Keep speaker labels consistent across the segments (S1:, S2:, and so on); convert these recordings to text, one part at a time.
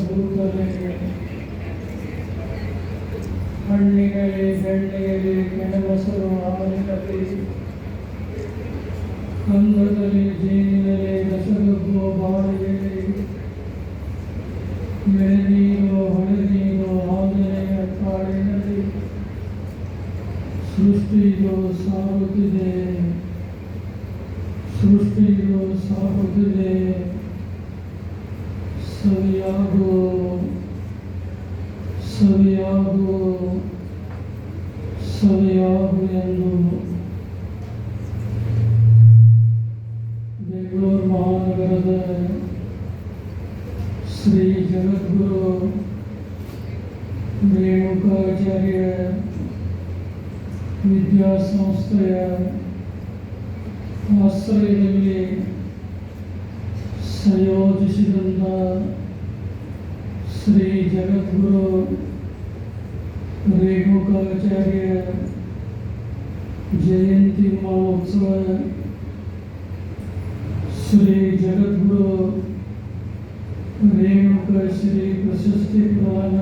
S1: ಭೂತಲೆ ಹಣ್ಣಿನಲ್ಲಿ ಬೆಣ್ಣೆಯಲ್ಲಿ ಕೆಣಬಸರು ಹಾಲಿನಲ್ಲಿ ಅಂಗದಲ್ಲಿ ಜೇನಿನಲ್ಲಿ ರಸಗಬ್ಬು ಬಾಳೆಯಲ್ಲಿ ಎಳೆನೀರು ಹಳನೀರು ಆದನೆಯ ಕಾಡಿನಲ್ಲಿ ಸೃಷ್ಟಿಯು ಸಾಗುತ್ತಿದೆ ಸವಿಯಾಗು ಎಂದು ಬೆಂಗಳೂರು ಮಹಾನಗರದ ಶ್ರೀ ಜಗದ್ಗುರು ರೇಣುಕಾಚಾರ್ಯ ವಿದ್ಯಾಸಂಸ್ಥೆಯ ಆಶ್ರಯದಲ್ಲಿ ಸಂಯೋಜಿಸಿದಂಥ ಶ್ರೀ ಜಗದ್ಗುರು ರೇಣುಕಾಚಾರ್ಯ ಜಯಂತಿ ಮಹೋತ್ಸವ ಶ್ರೀ ಜಗದ್ಗುರು ರೇಣುಕಶ್ರೀ ಪ್ರಶಸ್ತಿ ಪ್ರದಾನ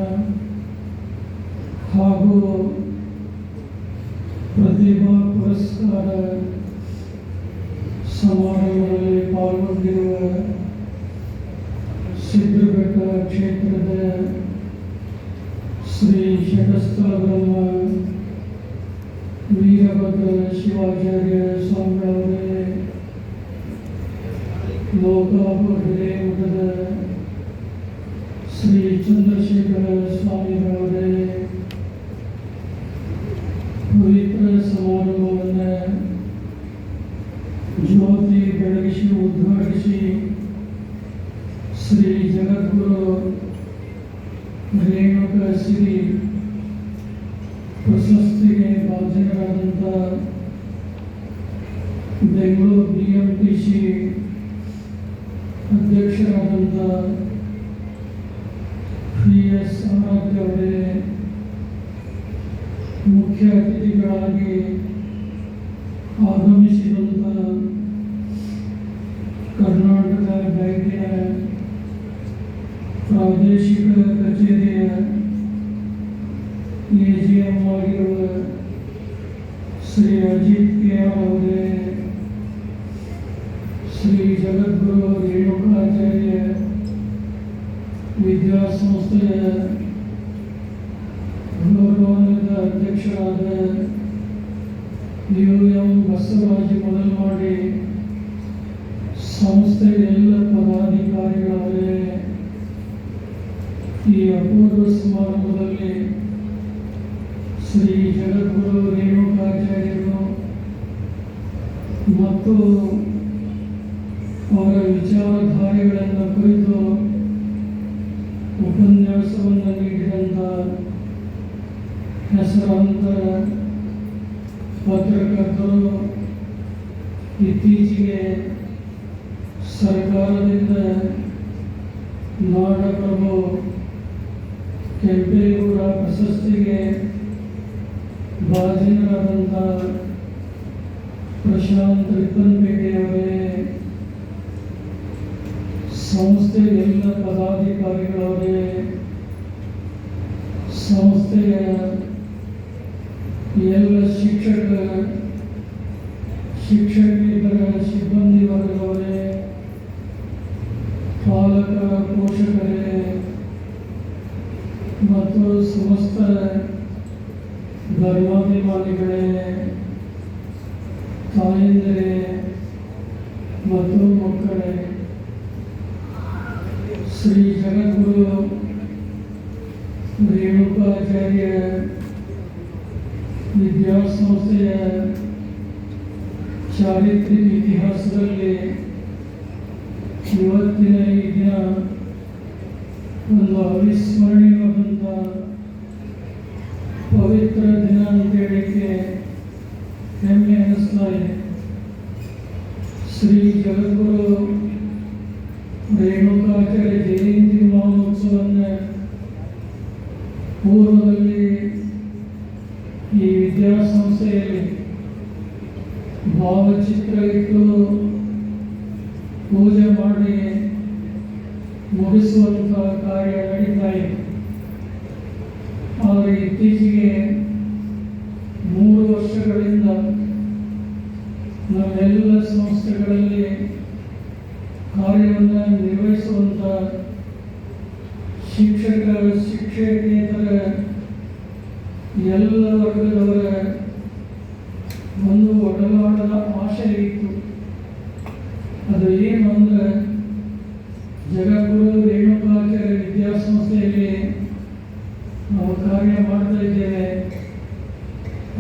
S1: ಹಾಗೂ ಪ್ರತಿಭಾ ಪುರಸ್ಕಾರ ಸಮಾರಂಭದಲ್ಲಿ ಪಾಲ್ಗೊಂಡಿರುವ ಸಿದ್ಧಘಟ್ಟ ಕ್ಷೇತ್ರದ ಶ್ರೀ ಷಟಸ್ಥಲ ಬ್ರಹ್ಮ ವೀರಭದ್ರ ಶಿವಾಚಾರ್ಯ ಸ್ವಾಮಿಗಳವರೇ, ಲೋಕಾಪುರ ಮಠದ ಶ್ರೀ ಚಂದ್ರಶೇಖರ ಸ್ವಾಮಿಗಳವರೇ, ಪವಿತ್ರ ಸಮಾರಂಭವನ್ನು ಜ್ಯೋತಿ ಬೆಳಗಿಸಿ ಉದ್ಘಾಟಿಸಿ ಶ್ರೀ ಜಗದ್ಗುರು ರೇಣುಕಶ್ರೀ ಪ್ರಶಸ್ತಿಗೆ ಭಾಜನರಾದಂಥ ಬೆಂಗಳೂರು BMTC ಅಧ್ಯಕ್ಷರಾದಂಥ PS ಆರಾಧ್ಯ ಅವರೇ, ಮುಖ್ಯ ಅತಿಥಿಗಳಾಗಿ ಆಗಮಿಸಿದಂಥ ಕರ್ನಾಟಕ ಬ್ಯಾಂಕಿನ ಪ್ರಾದೇಶಿಕ ಕಚೇರಿಯ AGM ಆಗಿರುವ ಶ್ರೀ ಅಜಿತ್ KR ಅವರೇ, ಶ್ರೀ ಜಗದ್ಗುರು ರೇಣುಕಾಚಾರ್ಯ ವಿದ್ಯಾಸಂಸ್ಥೆಯ ಗೌರವಾನ್ವಿತ ಅಧ್ಯಕ್ಷರಾದ UM ಬಸವರಾಜ ಮೊದಲಮಾಡಿ, ಸಂಸ್ಥೆಯ ಎಲ್ಲ ಪದಾಧಿಕಾರಿಗಳವರೇ, ಈ ಅಪೂರ್ವ ಸಮಾರಂಭದಲ್ಲಿ ಶ್ರೀ ಜಗದ್ಗುರು ರೇಣುಕಾಚಾರ್ಯರು ಮತ್ತು ಅವರ ವಿಚಾರಧಾರೆಗಳನ್ನು ಕುರಿತು ಉಪನ್ಯಾಸವನ್ನು ನೀಡಿದಂಥ ಹೆಸರಾಂತ ಪತ್ರಕರ್ತರು, ಇತ್ತೀಚೆಗೆ ಸರ್ಕಾರದಿಂದ ನಾಡಪ್ರಭು ಕೆಂಪೇಗೌಡ ಪ್ರಶಸ್ತಿಗೆ ಭಾಜನರಾದಂಥ ಪ್ರಶಾಂತ್ ರಿಪ್ಪನ್ಪೇಟೆಯವರೇ, ಸಂಸ್ಥೆಯ ಎಲ್ಲ ಪದಾಧಿಕಾರಿಗಳವರೇ, ಸಂಸ್ಥೆಯ ಎಲ್ಲ ಶಿಕ್ಷಕೇತರ ಸಿಬ್ಬಂದಿ ವರ್ಗವರೇ, ಪಾಲಕ ಪೋಷಕರೇ ಮತ್ತು ಸಮಸ್ತ ಧರ್ಮಾಭಿಮಾನಿಗಳೇ, ತಾಯಂದಿರೇ ಮತ್ತು ಮಕ್ಕಳೇ, ಶ್ರೀ ಜಗದ್ಗುರು ರೇಣುಕಾಚಾರ್ಯ ವಿದ್ಯಾಸಂಸ್ಥೆಯ ಚಾರಿತ್ರಿಕ ಇತಿಹಾಸದಲ್ಲಿ ಇವತ್ತಿನ ಈ ದಿನ ಒಂದು ಅವಿಸ್ಮರಣೀಯವಾದಂಥ ಪವಿತ್ರ ದಿನ ಅಂತ ಹೇಳಿಕ್ಕೆ ಹೆಮ್ಮೆ ಅನ್ನಿಸ್ತಾ ಇದೆ. ಶ್ರೀ ಜಗದ್ಗುರು ರೇಣುಕಾಚಾರ್ಯ ಜಯಂತಿ ಮಹೋತ್ಸವವನ್ನು ಪೂರ್ವದಲ್ಲಿ ಈ ವಿದ್ಯಾಸಂಸ್ಥೆಯಲ್ಲಿ ಭಾವಚಿತ್ರ ಇಟ್ಟು ಪೂಜೆ ಮಾಡಿ ಮುಗಿಸುವಂಥ ಕಾರ್ಯ ನಡೀತಾ ಇದೆ. ಆದರೆ ಇತ್ತೀಚೆಗೆ 3 ವರ್ಷಗಳಿಂದ ನಮ್ಮೆಲ್ಲ ಸಂಸ್ಥೆಗಳಲ್ಲಿ ಕಾರ್ಯವನ್ನು ನಿರ್ವಹಿಸುವಂಥ ಶಿಕ್ಷಕೇತರ ಎಲ್ಲ ವರ್ಗದವರ ಒಂದು ಒಡನಾಡದ ಆಶೆ ಇತ್ತು. ಅದು ಏನು ಅಂದರೆ, ಜಗದ್ಗುರು ರೇಣುಕಾಚಾರ್ಯ ವಿದ್ಯಾಸಂಸ್ಥೆಯಲ್ಲಿ ನಾವು ಕಾರ್ಯ ಮಾಡ್ತಾ ಇದ್ದೇವೆ.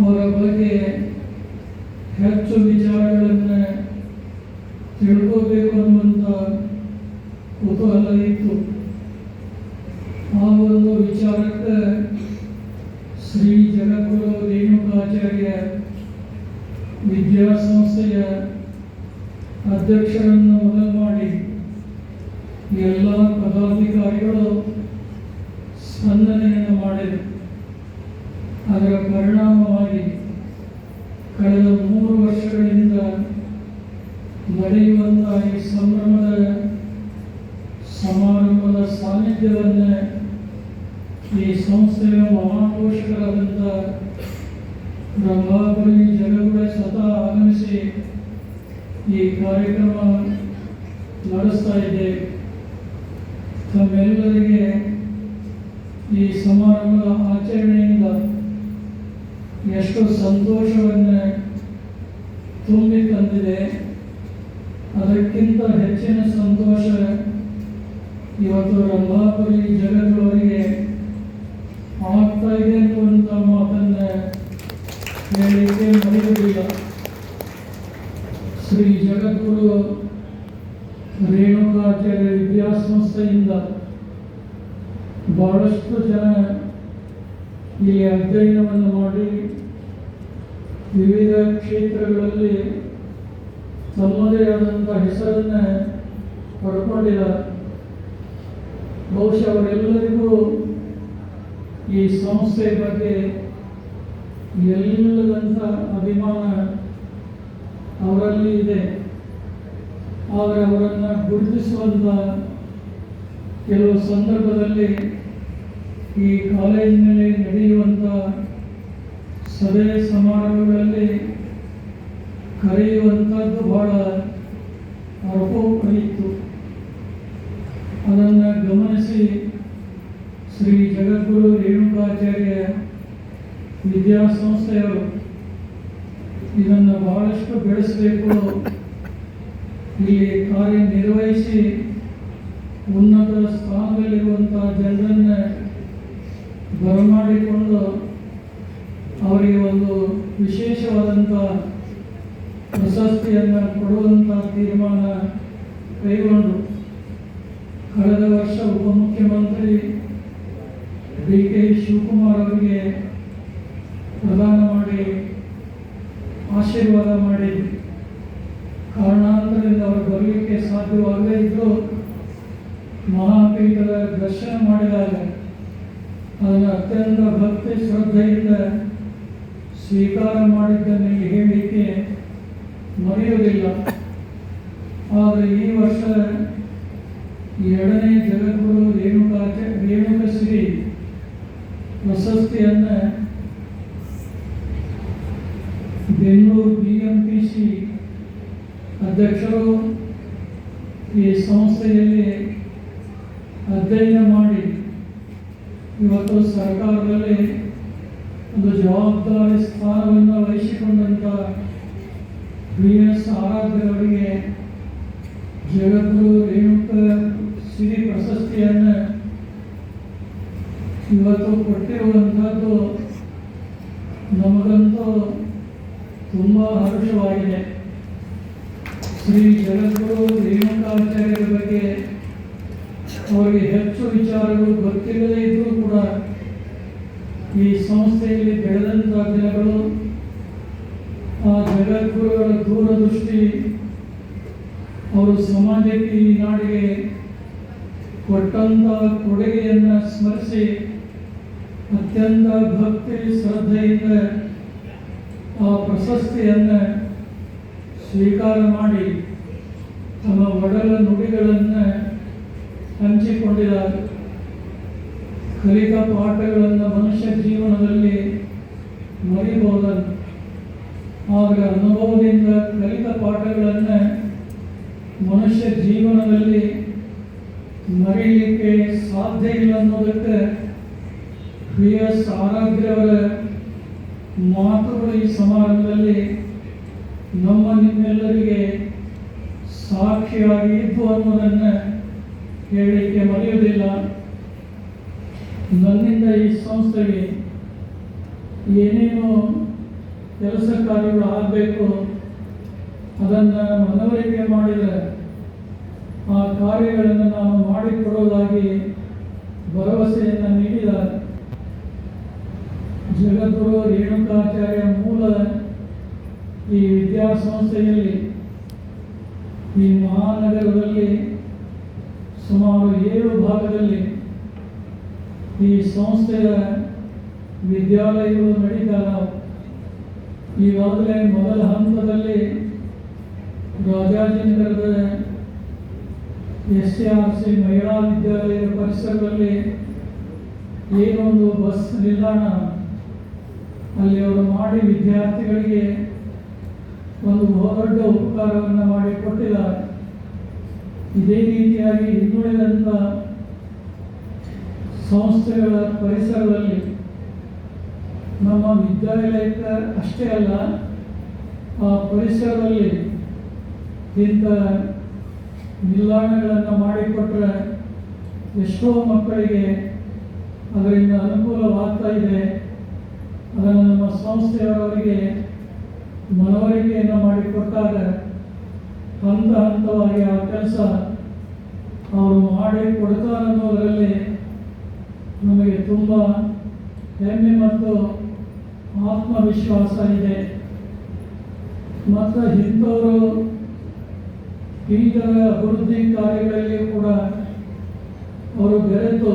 S1: ಅವರ ಬಗ್ಗೆ ಹೆಚ್ಚು ವಿಚಾರಗಳನ್ನು ತಿಳ್ಕೋಬೇಕು ಅನ್ನುವಂಥ ಕುತೂಹಲ ಇತ್ತು. ಆ ಒಂದು ವಿಚಾರಕ್ಕೆ ಶ್ರೀ ಜಗದ್ಗುರು ರೇಣುಕಾಚಾರ್ಯ ವಿದ್ಯಾಸಂಸ್ಥೆಯ ಅಧ್ಯಕ್ಷರನ್ನು ಮೊದಲು ಮಾಡಿ ಎಲ್ಲ ಪದಾಧಿಕಾರಿಗಳು ಸ್ಪಂದನೆಯನ್ನು ಮಾಡಿದರು. ಅದರ ಪರಿಣಾಮವಾಗಿ ಕಳೆದ 3 ವರ್ಷಗಳಿಂದ ನಡೆಯುವಂಥ ಈ ಸಮಾರಂಭದ ಸಾನ್ನಿಧ್ಯವನ್ನು ಈ ಸಂಸ್ಥೆಯ ಮಹಾಪೋಷಕರಾದಂಥ ರಂಭಾಪುರಿ ಜಗದ್ಗುರು ಸ್ವತಃ ಆಗಮಿಸಿ ಈ ಕಾರ್ಯಕ್ರಮ ನಡೆಸ್ತಾ ಇದ್ದೇವೆ. ತಮ್ಮೆಲ್ಲರಿಗೆ ಈ ಸಮಾರಂಭದ ಆಚರಣೆಯಿಂದ ಎಷ್ಟು ಸಂತೋಷವನ್ನು ತುಂಬಿ ತಂದಿದೆ. ಅದಕ್ಕಿಂತ ಹೆಚ್ಚಿನ ಸಂತೋಷ ಇವತ್ತು ರಂಭಾಪುರಿ ಜಗದ್ಗುರುವರಿಗೆ ಆಗ್ತಾ ಇದೆ ಅನ್ನುವಂಥ ಮಾತನ್ನು ಹೇಳಲಿಕ್ಕೆ ಮರೆಯುವುದಿಲ್ಲ. ಶ್ರೀ ಜಗದ್ಗುರು ರೇಣುಕಾಚಾರ್ಯ ವಿದ್ಯಾಸಂಸ್ಥೆಯಿಂದ ಬಹಳಷ್ಟು ಜನ ಇಲ್ಲಿ ಅಧ್ಯಯನವನ್ನು ಮಾಡಿ ವಿವಿಧ ಕ್ಷೇತ್ರಗಳಲ್ಲಿ ತಮ್ಮದೇ ಆದಂಥ ಹೆಸರನ್ನು ಪಡ್ಕೊಂಡಿದ್ದಾರೆ. ಬಹುಶಃ ಅವರೆಲ್ಲರಿಗೂ ಈ ಸಂಸ್ಥೆ ಬಗ್ಗೆ ಎಲ್ಲದಂಥ ಅಭಿಮಾನ ಅವರಲ್ಲಿ ಇದೆ. ಆದರೆ ಅವರನ್ನು ಗುರುತಿಸುವಂಥ ಕೆಲವು ಸಂದರ್ಭದಲ್ಲಿ ಈ ಕಾಲೇಜಿನಲ್ಲಿ ನಡೆಯುವಂಥ ಸಭೆ ಸಮಾರಂಭಗಳಲ್ಲಿ ಕರೆಯುವಂಥದ್ದು ಬಹಳ ಅಪರೂಪವಿತ್ತು. ಅದನ್ನು ಗಮನಿಸಿ ಶ್ರೀ ಜಗದ್ಗುರು ರೇಣುಕಾಚಾರ್ಯ ವಿದ್ಯಾಸಂಸ್ಥೆಯವರು ಇದನ್ನು ಬಹಳಷ್ಟು ಬೆಳೆಸಬೇಕು, ಇಲ್ಲಿ ಕಾರ್ಯನಿರ್ವಹಿಸಿ ಉನ್ನತ ಸ್ಥಾನದಲ್ಲಿರುವಂಥ ಜನರನ್ನು ಬರಮಾಡಿಕೊಂಡು ಅವರಿಗೆ ಒಂದು ವಿಶೇಷವಾದಂಥ ಪ್ರಶಸ್ತಿಯನ್ನು ಕೊಡುವಂಥ ತೀರ್ಮಾನ ಕೈಗೊಂಡು ಕಳೆದ ವರ್ಷ ಉಪಮುಖ್ಯಮಂತ್ರಿ DK ಶಿವಕುಮಾರ್ ಅವರಿಗೆ ಪ್ರದಾನ ಮಾಡಿ ಆಶೀರ್ವಾದ ಮಾಡಿದ್ವಿ. ಕಾರಣಾಂತರದಿಂದ ಅವರು ಬರಲಿಕ್ಕೆ ಸಾಧ್ಯವಾಗದೇ ಇದ್ದು ಮಹಾಪೀಠದ ದರ್ಶನ ಮಾಡಿದಾಗ ಅದನ್ನು ಅತ್ಯಂತ ಭಕ್ತಿ ಶ್ರದ್ಧೆಯಿಂದ ಸ್ವೀಕಾರ ಮಾಡಿದ್ದನ್ನು ಹೇಳಲಿಕ್ಕೆ ಮರೆಯುವುದಿಲ್ಲ. ಆದರೆ ಈ ವರ್ಷ 2ನೇ ಜಗದ್ಗುರು ರೇಣುಕಶ್ರೀ ಪ್ರಶಸ್ತಿಯನ್ನು ಬೆಂಗಳೂರು BMTC ಅಧ್ಯಕ್ಷರು ಈ ಸಂಸ್ಥೆಯಲ್ಲಿ ಅಧ್ಯಯನ ಮಾಡಿ ಇವತ್ತು ಸರ್ಕಾರದಲ್ಲಿ ಒಂದು ಜವಾಬ್ದಾರಿ ಸ್ಥಾನವನ್ನು ವಹಿಸಿಕೊಂಡಂಥ BS ಆರಾಧ್ಯರವರಿಗೆ ಜಗದ್ಗುರು ರೇಣುಕಶ್ರೀ ಪ್ರಶಸ್ತಿಯನ್ನು ಇವತ್ತು ಕೊಟ್ಟಿರುವಂಥದ್ದು ನಮಗಂತೂ ತುಂಬ ಹರ್ಷವಾಗಿದೆ. ಶ್ರೀ ಜಗದ್ಗುರು ರೇಣುಕಾಚಾರ್ಯರ ಬಗ್ಗೆ ಅವರಿಗೆ ಹೆಚ್ಚು ವಿಚಾರಗಳು ಗೊತ್ತಿಲ್ಲದೇ ಇದ್ದರೂ ಕೂಡ ಈ ಸಂಸ್ಥೆಯಲ್ಲಿ ಬೆಳೆದಂಥ ದಿನಗಳು, ಆ ಜಗದ್ಗುರುಗಳ ದೂರದೃಷ್ಟಿ, ಅವರು ಸಮಾಜಕ್ಕೆ ಈ ನಾಡಿಗೆ ಕೊಟ್ಟಂಥ ಕೊಡುಗೆಯನ್ನು ಸ್ಮರಿಸಿ ಅತ್ಯಂತ ಭಕ್ತಿ ಶ್ರದ್ಧೆಯಿಂದ ಆ ಪ್ರಶಸ್ತಿಯನ್ನು ಸ್ವೀಕಾರ ಮಾಡಿ ತಮ್ಮ ಒಡಲ ನುಡಿಗಳನ್ನು ಹಂಚಿಕೊಂಡಿದ್ದಾರೆ. ಕಲಿತ ಪಾಠಗಳನ್ನು ಮನುಷ್ಯ ಜೀವನದಲ್ಲಿ ಮರಿಬಹುದಲ್ಲ, ಆದರೆ ಅನುಭವದಿಂದ ಕಲಿತ ಪಾಠಗಳನ್ನು ಮನುಷ್ಯ ಜೀವನದಲ್ಲಿ ಮರೀಲಿಕ್ಕೆ ಸಾಧ್ಯ ಇಲ್ಲ ಅನ್ನೋದಕ್ಕೆ PS ಆರಾಧ್ಯರವರ ಮಾತುಗಳು ಈ ಸಮಾರಂಭದಲ್ಲಿ ನಿಮ್ಮೆಲ್ಲರಿಗೆ ಸಾಕ್ಷಿಯಾಗಿ ಇದ್ದು ಅನ್ನೋದನ್ನು ಹೇಳಲಿಕ್ಕೆ ಮರೆಯುವುದಿಲ್ಲ. ನನ್ನಿಂದ ಈ ಸಂಸ್ಥೆಗೆ ಏನೇನು ಕೆಲಸ ಕಾರ್ಯಗಳು ಆಗಬೇಕು ಅದನ್ನು ಮನವರಿಕೆ ಮಾಡಿದರೆ ಆ ಕಾರ್ಯಗಳನ್ನು ನಾನು ಮಾಡಿಕೊಡೋದಾಗಿ ಭರವಸೆಯನ್ನು ನೀಡಿದ್ದಾರೆ. ಜಗದ್ಗುರು ರೇಣುಕಾಚಾರ್ಯ ಮೂಲ ಈ ವಿದ್ಯಾಸಂಸ್ಥೆಯಲ್ಲಿ ಈ ಮಹಾನಗರದಲ್ಲಿ ಸುಮಾರು 7 ಭಾಗದಲ್ಲಿ ಈ ಸಂಸ್ಥೆಯ ವಿದ್ಯಾಲಯಗಳು ನಡೀತಾವೆ. ಈಗಾಗಲೇ ಮೊದಲ ಹಂತದಲ್ಲಿ ರಾಜಾಜಿನಗರದ SRC ಮಹಿಳಾ ವಿದ್ಯಾಲಯದ ಪರಿಸರದಲ್ಲಿ ಏನೊಂದು ಬಸ್ ನಿಲ್ದಾಣ ಅಲ್ಲಿ ಅವರು ಮಾಡಿ ವಿದ್ಯಾರ್ಥಿಗಳಿಗೆ ಒಂದು ಬಹುದೊಡ್ಡ ಉಪಕಾರವನ್ನು ಮಾಡಿಕೊಟ್ಟಿದ್ದಾರೆ. ಇದೇ ರೀತಿಯಾಗಿ ಇನ್ನುಳಿದಂಥ ಸಂಸ್ಥೆಗಳ ಪರಿಸರದಲ್ಲಿ ನಮ್ಮ ವಿದ್ಯಾಲಯಕ್ಕೆ ಅಷ್ಟೇ ಅಲ್ಲ, ಆ ಪರಿಸರದಲ್ಲಿ ಇಂಥ ನಿಲ್ದಾಣಗಳನ್ನು ಮಾಡಿಕೊಟ್ರೆ ಎಷ್ಟೋ ಮಕ್ಕಳಿಗೆ ಅದರಿಂದ ಅನುಕೂಲವಾಗ್ತಾ ಇದೆ. ಅದನ್ನು ನಮ್ಮ ಸಂಸ್ಥೆಯವರವರಿಗೆ ಮನವರಿಕೆಯನ್ನು ಮಾಡಿಕೊಟ್ಟಾಗ ಹಂತ ಹಂತವಾಗಿ ಆ ಕೆಲಸ ಅವರು ಮಾಡಿ ಕೊಡ್ತಾರೆ ಅನ್ನೋದರಲ್ಲಿ ನಮಗೆ ತುಂಬ ಹೆಮ್ಮೆ ಮತ್ತು ಆತ್ಮವಿಶ್ವಾಸ ಇದೆ. ಮತ್ತು ಇಂಥವರು ವಿವಿಧ ಅಭಿವೃದ್ಧಿ ಕಾರ್ಯಗಳಲ್ಲಿ ಕೂಡ ಅವರು ಬೆರೆತು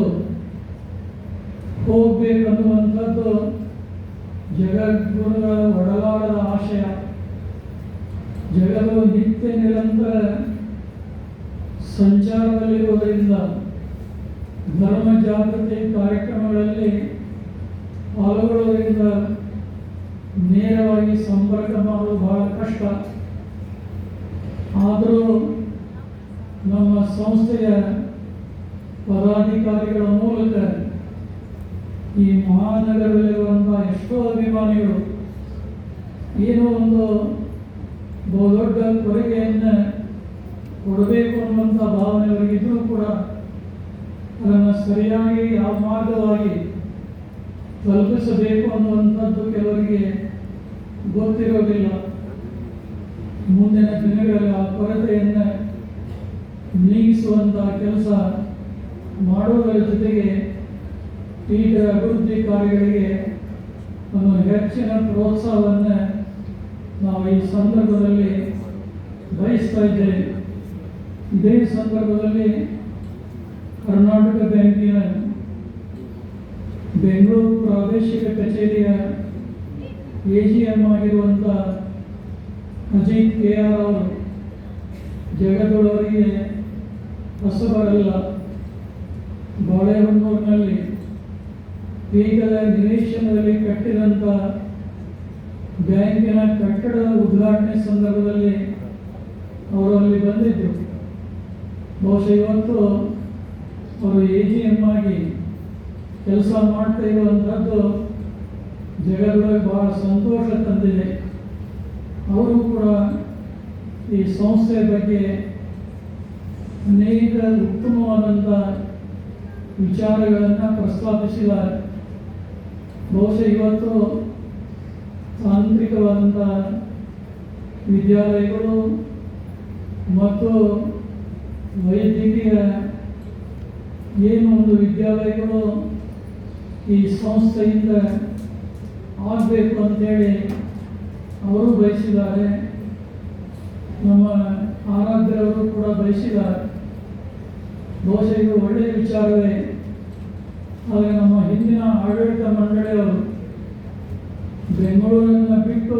S1: ಹೋಗಬೇಕನ್ನುವಂಥದ್ದು ಜಗದ್ಗುರುಗಳ ಒಡಲಾಳದ ಆಶಯ. ಜಗತ್ತು ನಿತ್ಯ ನಿರಂತರ ಸಂಚಾರದಲ್ಲಿರುವುದರಿಂದ ಧರ್ಮ ಜಾಗೃತಿ ಕಾರ್ಯಕ್ರಮಗಳಲ್ಲಿ ಪಾಲ್ಗೊಳ್ಳುವುದರಿಂದ ನೇರವಾಗಿ ಸಂಪರ್ಕ ಮಾಡೋದು ಬಹಳ ಕಷ್ಟ. ಆದರೂ ನಮ್ಮ ಸಂಸ್ಥೆಯ ಪದಾಧಿಕಾರಿಗಳ ಮೂಲಕ ಈ ಮಹಾನಗರದಲ್ಲಿರುವಂಥ ಎಷ್ಟೋ ಅಭಿಮಾನಿಗಳು ಏನೋ ಒಂದು ಬಹುದೊಡ್ಡ ಕೊಡುಗೆಯನ್ನು ಕೊಡಬೇಕು ಅನ್ನುವಂಥ ಭಾವನೆ ಅವರಿಗಿದ್ರೂ ಕೂಡ ಅದನ್ನು ಸರಿಯಾಗಿ ಯಾವ ಮಾರ್ಗವಾಗಿ ತಲುಪಿಸಬೇಕು ಅನ್ನುವಂಥದ್ದು ಕೆಲವರಿಗೆ ಗೊತ್ತಿರೋದಿಲ್ಲ. ಮುಂದಿನ ದಿನಗಳಲ್ಲಿ ಆ ಕೊರತೆಯನ್ನು ನೀಗಿಸುವಂಥ ಕೆಲಸ ಮಾಡುವುದರ ಜೊತೆಗೆ ವಿವಿಧ ಅಭಿವೃದ್ಧಿ ಕಾರ್ಯಗಳಿಗೆ ಒಂದು ಹೆಚ್ಚಿನ ಪ್ರೋತ್ಸಾಹವನ್ನು ನಾವು ಈ ಸಂದರ್ಭದಲ್ಲಿ ಬಯಸ್ತಾ ಇದ್ದೇವೆ. ಇದೇ ಸಂದರ್ಭದಲ್ಲಿ ಕರ್ನಾಟಕ ಬ್ಯಾಂಕಿನ ಬೆಂಗಳೂರು ಪ್ರಾದೇಶಿಕ ಕಚೇರಿಯ AGM ಆಗಿರುವಂಥ ಅಜಿತ್ KR ಅವರು ಜಗದೊಳವರಿಗೆ ಹೊಸಬರಲ್ಲ. ಬಾಳೆಹೊನ್ನೂರಿನಲ್ಲಿ ಈಗಲೇ ನಿವೇಶನದಲ್ಲಿ ಕಟ್ಟಿದಂಥ ಬ್ಯಾಂಕಿನ ಕಟ್ಟಡದ ಉದ್ಘಾಟನೆ ಸಂದರ್ಭದಲ್ಲಿ ಅವರು ಅಲ್ಲಿ ಬಂದಿದ್ದರು. ಬಹುಶಃ ಇವತ್ತು ಅವರು AGM ಆಗಿ ಕೆಲಸ ಮಾಡ್ತಾ ಇರುವಂಥದ್ದು ಜಗದೊಳಗೆ ಬಹಳ ಸಂತೋಷ ತಂದಿದೆ. ಅವರು ಕೂಡ ಈ ಸಂಸ್ಥೆಯ ಬಗ್ಗೆ ಅನೇಕ ಉತ್ತಮವಾದಂಥ ವಿಚಾರಗಳನ್ನು ಪ್ರಸ್ತಾಪಿಸಿದ್ದಾರೆ. ಬಹುಶಃ ಇವತ್ತು ತಾಂತ್ರಿಕವಾದಂಥ ವಿದ್ಯಾಲಯಗಳು ಮತ್ತು ವೈದ್ಯಕೀಯ ಏನು ಒಂದು ವಿದ್ಯಾಲಯಗಳು ಈ ಸಂಸ್ಥೆಯಿಂದ ಆಗಬೇಕು ಅಂತೇಳಿ ಅವರು ಬಯಸಿದ್ದಾರೆ. ನಮ್ಮ ಆರಾಧ್ಯರವರು ಕೂಡ ಬಯಸಿದ್ದಾರೆ. ಬಹುಶಃ ಇದು ಒಳ್ಳೆಯ ವಿಚಾರವೇ. ಆದರೆ ನಮ್ಮ ಹಿಂದಿನ ಆಡಳಿತ ಮಂಡಳಿಯವರು ಬೆಂಗಳೂರನ್ನು ಬಿಟ್ಟು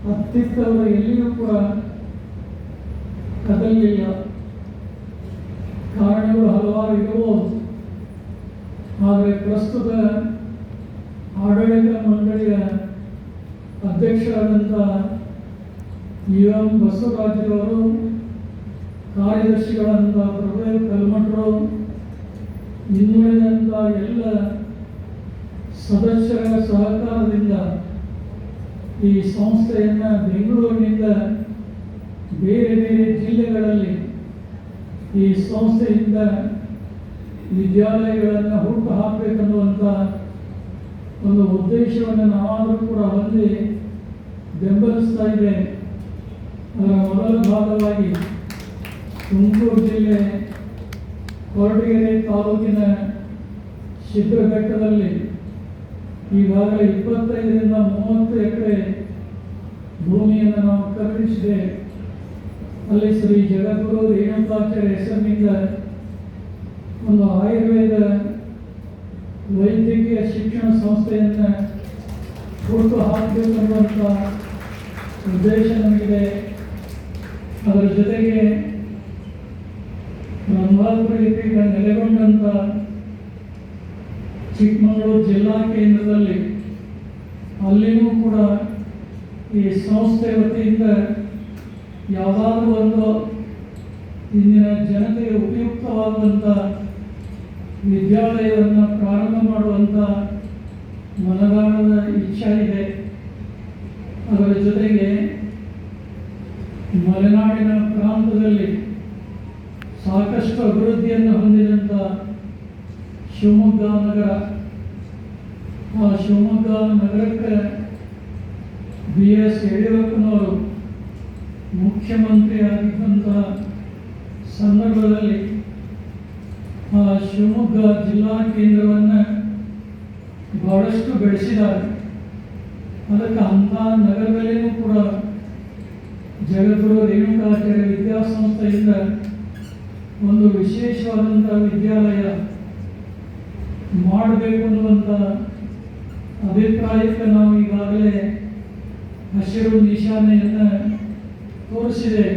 S1: ಹತ್ತಿತ್ತವರು ಎಲ್ಲಿಯೂ ಕೂಡ ಕದಲಿಲ್ಲ. ಕಾರಣ ಕಾರಣಗಳು ಹಲವಾರು ಇರಬಹುದು. ಆದರೆ ಪ್ರಸ್ತುತ ಆಡಳಿತ ಮಂಡಳಿಯ ಅಧ್ಯಕ್ಷರಾದಂಥ UM ಬಸವರಾಜರವರು, ಕಾರ್ಯದರ್ಶಿಗಳಾದಂಥ ಪ್ರಭು ಕಲ್ಮಠರು, ಇನ್ನುಳಿದಂಥ ಎಲ್ಲ ಸದಸ್ಯರ ಸಹಕಾರದಿಂದ ಈ ಸಂಸ್ಥೆಯನ್ನು ಬೆಂಗಳೂರಿನಿಂದ ಬೇರೆ ಬೇರೆ ಜಿಲ್ಲೆಗಳಲ್ಲಿ ಈ ಸಂಸ್ಥೆಯಿಂದ ವಿದ್ಯಾಲಯಗಳನ್ನು ಹುಟ್ಟು ಹಾಕಬೇಕನ್ನುವಂಥ ಒಂದು ಉದ್ದೇಶವನ್ನು ನಾವಾದರೂ ಕೂಡ ಹೊಂದಿ ಬೆಂಬಲಿಸ್ತಾ ಇದೆ. ಅದರ ಮೊದಲ ಭಾಗವಾಗಿ ತುಮಕೂರು ಜಿಲ್ಲೆ ಕೊರಟಗೆರೆ ತಾಲೂಕಿನ ಶಿಡ್ಲಘಟ್ಟದಲ್ಲಿ ಈಗಾಗಲೇ 25ರಿಂದ 30 ಎಕರೆ ಭೂಮಿಯನ್ನು ನಾವು ಖರೀದಿಸಿದೆ. ಅಲ್ಲಿ ಶ್ರೀ ಜಗದ್ಗುರು ರೇಣುಕಾಚಾರ್ಯ ಹೆಸರಿನಿಂದ ಒಂದು ಆಯುರ್ವೇದ ವೈದ್ಯಕೀಯ ಶಿಕ್ಷಣ ಸಂಸ್ಥೆಯನ್ನು ಹುಟ್ಟು ಹಾಕಬೇಕೆನ್ನುವಂಥ ಉದ್ದೇಶ ನಮಗಿದೆ. ಅದರ ಜೊತೆಗೆ ರಂಭಾಪುರಕ್ಕೆ ನೆಲೆಗೊಂಡಂಥ ಚಿಕ್ಕಮಗಳೂರು ಜಿಲ್ಲಾ ಕೇಂದ್ರದಲ್ಲಿ ಅಲ್ಲಿನೂ ಕೂಡ ಈ ಸಂಸ್ಥೆ ವತಿಯಿಂದ ಯಾವುದಾದ್ರೂ ಒಂದು ಇಂದಿನ ಜನತೆಗೆ ಉಪಯುಕ್ತವಾಗುವಂಥ ವಿದ್ಯಾಲಯವನ್ನು ಪ್ರಾರಂಭ ಮಾಡುವಂಥ ಮನದಾಳದ ಇಚ್ಛೆ ಇದೆ. ಅದರ ಜೊತೆಗೆ ಮಲೆನಾಡಿನ ಪ್ರಾಂತದಲ್ಲಿ ಸಾಕಷ್ಟು ಅಭಿವೃದ್ಧಿಯನ್ನು ಹೊಂದಿದಂಥ ಶಿವಮೊಗ್ಗ ನಗರ, ಆ ಶಿವಮೊಗ್ಗ ನಗರಕ್ಕೆ BS ಯಡಿಯೂರಪ್ಪನವರು ಮುಖ್ಯಮಂತ್ರಿ ಆಗಿದ್ದಂಥ ಸಂದರ್ಭದಲ್ಲಿ ಆ ಶಿವಮೊಗ್ಗ ಜಿಲ್ಲಾ ಕೇಂದ್ರವನ್ನು ಬಹಳಷ್ಟು ಬೆಳೆಸಿದ್ದಾರೆ. ಅದಕ್ಕೆ ಅಂಥ ನಗರದಲ್ಲಿಯೂ ಕೂಡ ಜಗದ್ಗುರು ರೇಣುಕಾಚಾರ್ಯ ವಿದ್ಯಾಸಂಸ್ಥೆಯಿಂದ ಒಂದು ವಿಶೇಷವಾದಂಥ ವಿದ್ಯಾಲಯ ಮಾಡಬೇಕು ಅನ್ನುವಂಥ ಅಭಿಪ್ರಾಯಕ್ಕೆ ನಾವು ಈಗಾಗಲೇ ಹಸಿರು ನಿಶಾನೆಯನ್ನು ತೋರಿಸಿದೆ.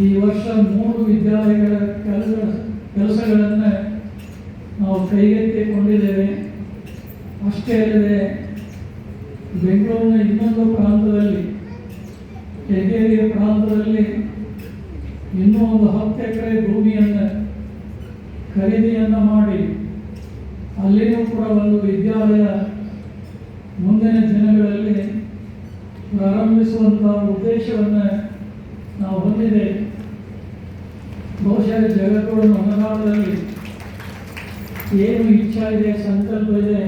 S1: ಈ ವರ್ಷ 3 ವಿದ್ಯಾಲಯಗಳ ಕೆಲಸಗಳನ್ನು ನಾವು ಕೈಗೆತ್ತಿಕೊಂಡಿದ್ದೇವೆ. ಅಷ್ಟೇ ಅಲ್ಲದೆ ಬೆಂಗಳೂರಿನ ಇನ್ನೊಂದು ಪ್ರಾಂತದಲ್ಲಿ, ಕೆಂಗೇರಿಯ ಪ್ರಾಂತದಲ್ಲಿ ಇನ್ನೂ ಒಂದು 10 ಎಕರೆ ಭೂಮಿಯನ್ನು ಖರೀದಿಯನ್ನು ಮಾಡಿ ಅಲ್ಲಿಯೂ ಕೂಡ ಒಂದು ವಿದ್ಯಾಲಯ ಮುಂದಿನ ದಿನಗಳಲ್ಲಿ ಪ್ರಾರಂಭಿಸುವಂಥ ಉದ್ದೇಶವನ್ನು ನಾವು ಹೊಂದಿದೆ. ಬಹುಶಃ ಜಗದ್ಗುರು ಮನದಾಳದಲ್ಲಿ ಏನು ಇಚ್ಛೆ ಇದೆ, ಸಂಕಲ್ಪ ಇದೆ,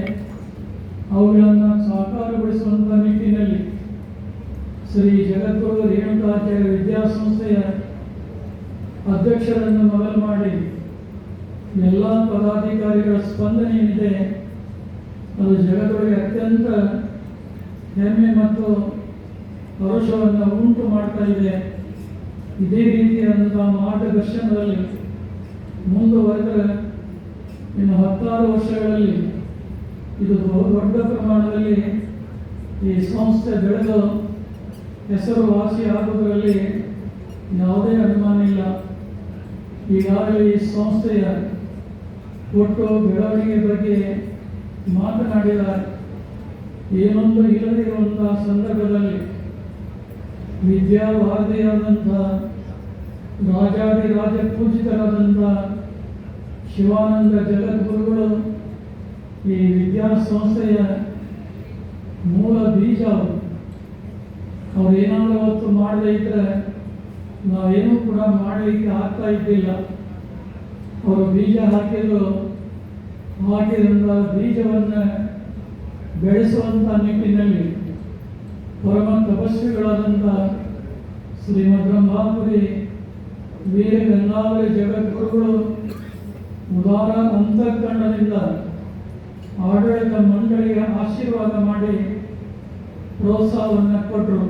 S1: ಅವುಗಳನ್ನು ಸಾಕಾರಗೊಳಿಸುವಂಥ ನಿಟ್ಟಿನಲ್ಲಿ ಶ್ರೀ ಜಗದ್ಗುರು ರೇಣುಕಾಚಾರ್ಯ ವಿದ್ಯಾಸಂಸ್ಥೆಯ ಅಧ್ಯಕ್ಷರನ್ನು ಮೊದಲು ಮಾಡಿ ಎಲ್ಲ ಪದಾಧಿಕಾರಿಗಳ ಸ್ಪಂದನೆ ಏನಿದೆ ಅದು ಜಗದೊಳಗೆ ಅತ್ಯಂತ ಹೆಮ್ಮೆ ಮತ್ತು ಹರ್ಷವನ್ನು ಉಂಟು ಮಾಡ್ತಾ ಇದೆ. ಇದೇ ರೀತಿಯಾದಂಥ ಮಾರ್ಗದರ್ಶನದಲ್ಲಿ ಮುಂದುವರೆದ ಇನ್ನು 10 ವರ್ಷಗಳಲ್ಲಿ ಇದು ದೊಡ್ಡ ಪ್ರಮಾಣದಲ್ಲಿ ಈ ಸಂಸ್ಥೆ ಬೆಳೆದು ಹೆಸರುವಾಸಿ ಆಗುವುದರಲ್ಲಿ ಯಾವುದೇ ಅನುಮಾನ ಇಲ್ಲ. ಈಗಾಗಲೇ ಈ ಸಂಸ್ಥೆಯ ಒಟ್ಟು ಬೆಳವಣಿಗೆ ಬಗ್ಗೆ ಮಾತನಾಡಿದ್ದಾರೆ. ಏನೊಂದು ಇಲ್ಲದಿರುವಂಥ ಸಂದರ್ಭದಲ್ಲಿ ವಿದ್ಯಾವಾದಿಯಾದಂಥ ರಾಜಾದಿರಾಜ ಪೂಜಿತರಾದಂಥ ಶಿವಾನಂದ ಜಗದ್ಗುರುಗಳು ಈ ವಿದ್ಯಾಸಂಸ್ಥೆಯ ಮೂಲ ಬೀಜ. ಅವ್ರು ಏನಾದರೂ ಅವತ್ತು ಮಾಡದೇ ಇದ್ದರೆ ನಾವೇನೂ ಕೂಡ ಮಾಡಲಿಕ್ಕೆ ಆಗ್ತಾ ಇದ್ದಿಲ್ಲ. ಅವರು ಬೀಜ ಹಾಕಿದಂಥ ಬೀಜವನ್ನು ಬೆಳೆಸುವಂಥ ನಿಟ್ಟಿನಲ್ಲಿ ಪರಮ ತಪಸ್ವಿಗಳಾದಂಥ ಶ್ರೀಮದ್ ರಂಭಾಪುರಿ ವೀರ ಗಂಗಾವಳಿ ಜಗದ್ಗುರುಗಳು ಉದಾರ ಅಂತಃಕರಣದಿಂದ ಆಡಳಿತ ಮಂಡಳಿಗೆ ಆಶೀರ್ವಾದ ಮಾಡಿ ಪ್ರೋತ್ಸಾಹವನ್ನು ಕೊಟ್ಟರು.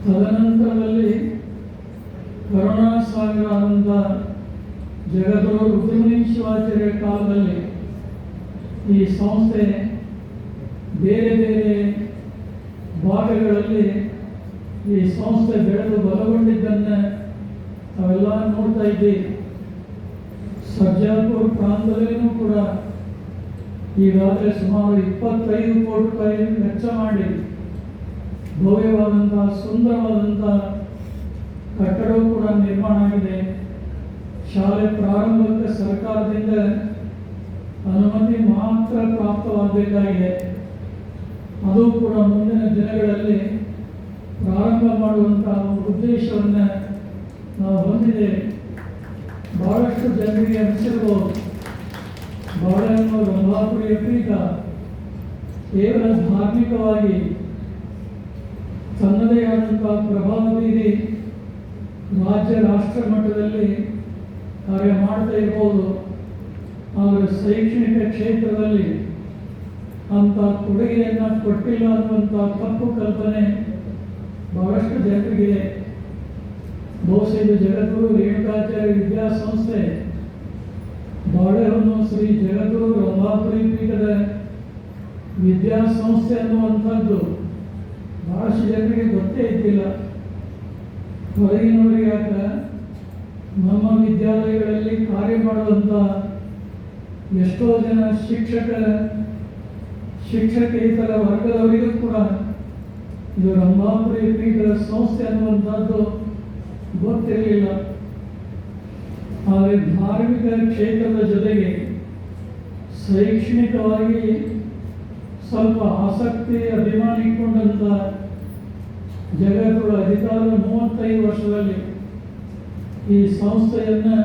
S1: ತದನಂತರದಲ್ಲಿ ಕರುಣಾಸಾಗರಾದಂಥ ಜಗದ್ಗುರು ರುದ್ರಮುನೀಶ್ವರಾಚಾರ್ಯ ಕಾಲದಲ್ಲಿ ಈ ಸಂಸ್ಥೆ ಬೇರೆ ಬೇರೆ ಭಾಗಗಳಲ್ಲಿ ಈ ಸಂಸ್ಥೆ ಬೆಳೆದು ಬಲಗೊಂಡಿದ್ದನ್ನು ನಾವೆಲ್ಲ ನೋಡ್ತಾ ಇದ್ದೀವಿ. ಸರ್ಜಾಪುರ ಪ್ರಾಂತದಲ್ಲಿಯೂ ಕೂಡ ಈಗಾಗಲೇ ಸುಮಾರು 25 ಕೋಟಿ ರೂಪಾಯಿ ವೆಚ್ಚ ಮಾಡಿ ಭವ್ಯವಾದಂಥ ಸುಂದರವಾದಂಥ ಕಟ್ಟಡವೂ ಕೂಡ ನಿರ್ಮಾಣ ಆಗಿದೆ. ಶಾಲೆ ಪ್ರಾರಂಭಕ್ಕೆ ಸರ್ಕಾರದಿಂದ ಅನುಮತಿ ಮಾತ್ರ ಪ್ರಾಪ್ತವಾಗಬೇಕಾಗಿದೆ. ಅದು ಕೂಡ ಮುಂದಿನ ದಿನಗಳಲ್ಲಿ ಪ್ರಾರಂಭ ಮಾಡುವಂತಹ ಉದ್ದೇಶವನ್ನು ನಾವು ಹೊಂದಿದೆ. ಬಹಳಷ್ಟು ಜನರಿಗೆ ಅನಿಸಿರ್ಬೋದು, ಬಾಳೆಹಣ್ಣು ರಂಭಾಪುರಿಯ ಪೀಠ ಕೇವಲ ಧಾರ್ಮಿಕವಾಗಿ ತನ್ನದೇ ಆದಂತಹ ಪ್ರಭಾವ ಬೀರಿ ರಾಜ್ಯ ರಾಷ್ಟ್ರ ಮಟ್ಟದಲ್ಲಿ ಕಾರ್ಯ ಮಾಡ್ತಾ ಇರ್ಬೋದು. ಆದರೆ ಶೈಕ್ಷಣಿಕ ಕ್ಷೇತ್ರದಲ್ಲಿ ಅಂಥ ಕೊಡುಗೆಯನ್ನು ಕೊಟ್ಟಿಲ್ಲ ಅನ್ನುವಂಥ ತಪ್ಪು ಕಲ್ಪನೆ ಬಹಳಷ್ಟು ಜನರಿಗಿದೆ. ಬಹುಶಃ ಜಗದ್ಗುರು ರೇಣುಕಾಚಾರ್ಯ ವಿದ್ಯಾಸಂಸ್ಥೆ ಬಾಳೆಹೊನ್ನು ಶ್ರೀ ಜಗದ್ಗುರು ರಂಭಾಪುರಿ ಪೀಠದ ವಿದ್ಯಾಸಂಸ್ಥೆ ಅನ್ನುವಂಥದ್ದು ಬಹಳಷ್ಟು ಜನರಿಗೆ ಗೊತ್ತೇ ಇದ್ದಿಲ್ಲ. ಹೊರಗಿನವರಿಗೆ ಯಾಕ ನಮ್ಮ ವಿದ್ಯಾಲಯಗಳಲ್ಲಿ ಕಾರ್ಯ ಮಾಡುವಂಥ ಎಷ್ಟೋ ಜನ ಶಿಕ್ಷಕೇತರ ವರ್ಗದವರಿಗೂ ಕೂಡ ಇದು ರಂಭಾಪುರಿ ಪೀಠದ ಸಂಸ್ಥೆ ಅನ್ನುವಂಥದ್ದು ಗೊತ್ತಿರಲಿಲ್ಲ. ಆದರೆ ಧಾರ್ಮಿಕ ಕ್ಷೇತ್ರದ ಜೊತೆಗೆ ಶೈಕ್ಷಣಿಕವಾಗಿ ಸ್ವಲ್ಪ ಆಸಕ್ತಿ ಅಭಿಮಾನ ಇಟ್ಕೊಂಡಂಥ ಜಗದ್ಗುರು ಅಧಿಕಾರದ 35 ವರ್ಷದಲ್ಲಿ ಈ ಸಂಸ್ಥೆಯನ್ನು